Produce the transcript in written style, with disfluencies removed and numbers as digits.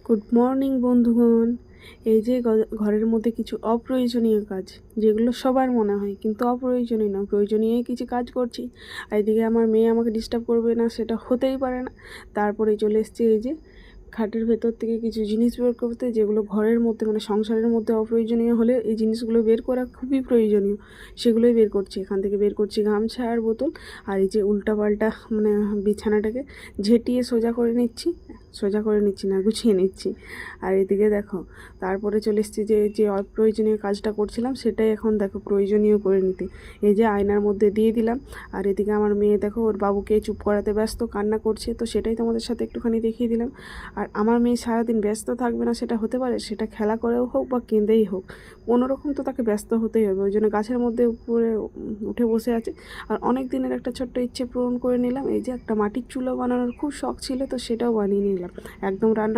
Good morning বন্ধুগণ। এই যে ঘরের মধ্যে কিছু অপ্রয়োজনীয় কাজ, যেগুলো সবার মনে হয় কিন্তু অপ্রয়োজনীয় না, প্রয়োজনীয় কিছু কাজ করছি। আর এদিকে আমার মেয়ে আমাকে ডিস্টার্ব করবে না, সেটা হতেই পারে না। তারপরে চলে এসেছি এই যে খাটের ভেতর থেকে কিছু জিনিস বের করতে, যেগুলো ঘরের মধ্যে মানে সংসারের মধ্যে অপ্রয়োজনীয় হলে এই জিনিসগুলো বের করা খুবই প্রয়োজনীয়, সেগুলোই বের করছি। এখান থেকে বের করছি গামছা আর বোতল, আর এই যে উল্টাপাল্টা মানে বিছানাটাকে ঝেঁটিয়ে সোজা করে নিচ্ছি না, গুছিয়ে নিচ্ছি। আর এদিকে দেখো, তারপরে চলে এসেছি যে অপ্রয়োজনীয় কাজটা করছিলাম সেটাই এখন দেখো প্রয়োজনীয় করে নিতে। এই যে আয়নার মধ্যে দিয়ে দিলাম। আর এদিকে আমার মেয়ে দেখো ওর বাবুকে চুপ করাতে ব্যস্ত, কান্না করছে, তো সেটাই তোমাদের সাথে একটুখানি দেখিয়ে দিলাম। আর আমার মেয়ে সারাদিন ব্যস্ত থাকবে না সেটা হতে পারে? সেটা খেলা করেও হোক বা কেঁদেই হোক, কোনোরকম তো তাকে ব্যস্ত হতেই হবে। ওই জন্য গাছের মধ্যে উপরে উঠে বসে আছে। আর অনেক দিনের একটা ছোট্ট ইচ্ছে পূরণ করে নিলাম। এই যে একটা মাটির চুলো বানানোর খুব শখ ছিল, তো সেটাও বানিয়ে নিলাম। একদম রান্না